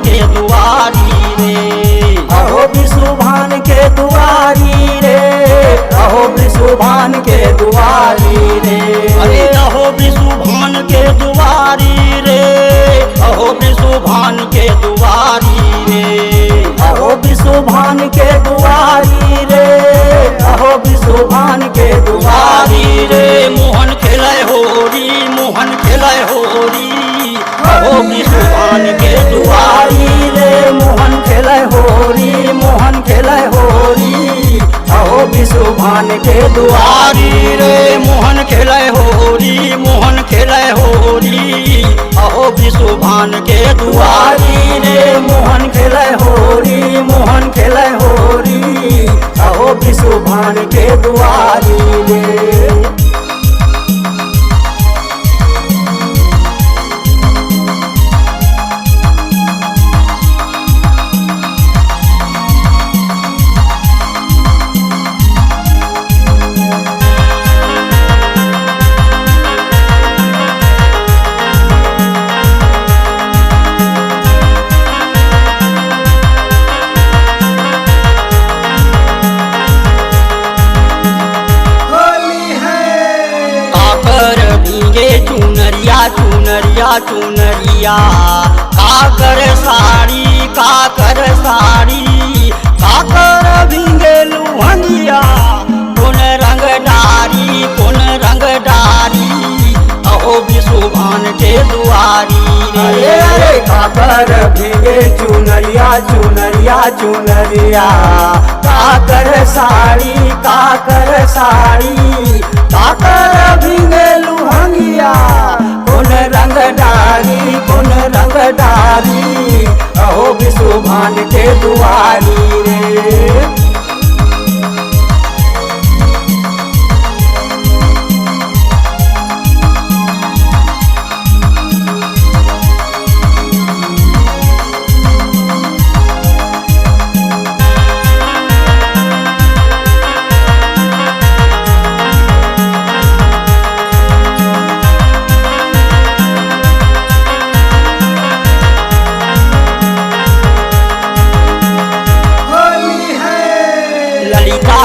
के दुआरी रे। अहो विष्णुभान के दुआरी रे, अहो विष्णुभान के दुआरी रे। अरे अहो विष्णुभान के दुआरी रे, अहो विष्णुभान के दुआरी रे। अहो विष्णुभान के दुआरी रे, अहो विष्णुभान के दुआरी रे। मोहन खेलै होरी, मोहन खेलै होरी, अहो विष्णुभान के दुआरी रे। मोहन खेलै होरी, मोहन खेलै होरी, अहो विष्णुभान के दुआरी रे। मोहन खेलै होरी, मोहन खेलै होरी, अहो विष्णुभान के दुआरी रे। मोहन खेलै होरी, मोहन खेलै होरी, अहो विष्णुभान के दुआरी रे। चुनरिया चुनरिया चुनरिया, काकर साड़ी काकर साड़ी, काकर भींगे लुहंगिया, कौन रंग डारी कौन रंग डारी, अहो विष्णुभान के दुआरी रे। अरे काकर भीगे चुनरिया चुनरिया चुनरिया, काकर साड़ी काकर साड़ी, काकर भीगे लुहंगिया, कौन रंग डारी कौन रंग डारी, अहो विष्णुभान के दुआरी रे।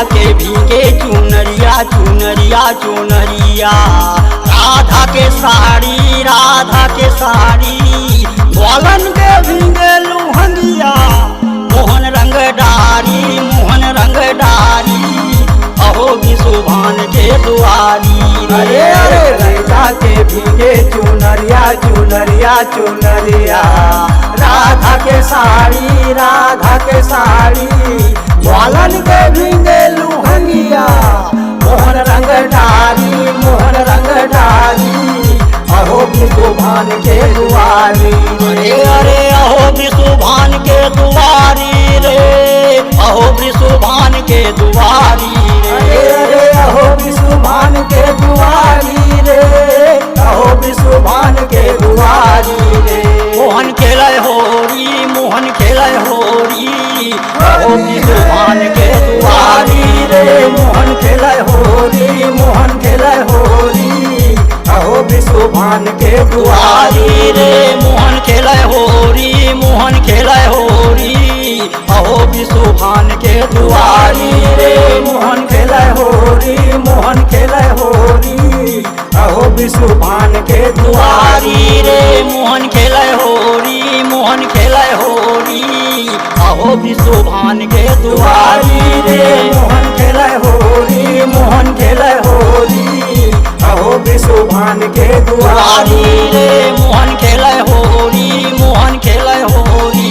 के भीगे चुनरिया चुनरिया चुनरिया, राधा के साड़ी राधा के साड़ी, ग्वालन के भीगे लुहंगिया, मोहन रंग डारी मोहन रंग डारी, अहो विष्णुभान के दुआरी रे। अरे राधा के भीगे चुनरिया चुनरिया चुनरिया, राधा के साड़ी राधा के साड़ी, ग्वालन के भीगे लुहंगिया, मोहन रंग डारी मोहन रंग डारी, अहो विष्णुभान के दुआरी रे। अरे अहो विष्णुभान के दुआरी रे, अहो विष्णुभान के दुआरी रे। अरे अहो विष्णुभान के दुआरी रे, अहो विष्णुभान के दुआरी रे। मोहन खेलै होरी, मोहन खेलै होरी, अहो विष्णुभान के दुआरी रे। मोहन खेलै होरी, मोहन खेलै होरी, अहो विष्णुभान के दुआरी रे। मोहन खेलै होरी, मोहन खेलै होरी, अहो विष्णुभान के दुआरी रे। मोहन खेलै होरी, मोहन खेलै होरी, अहो विष्णुभान के दुआरी रे। मोहन खेलै होरी, मोहन खेलै होरी, अहो विष्णुभान के दुआरी रे। मोहन खेलै होरी, मोहन खेलै होरी, अहो विष्णुभान के दुआरी रे। मोहन खेलै होरी, मोहन खेलै होरी,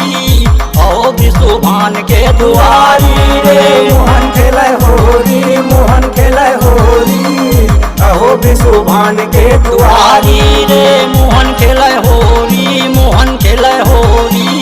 अहो विष्णुभान के दुआरी रे। मोहन खेलै होरी, मोहन खेलै होरी, अहो विष्णुभान के दुआरी रे। मोहन खेलै होरी, मोहन खेलै होरी,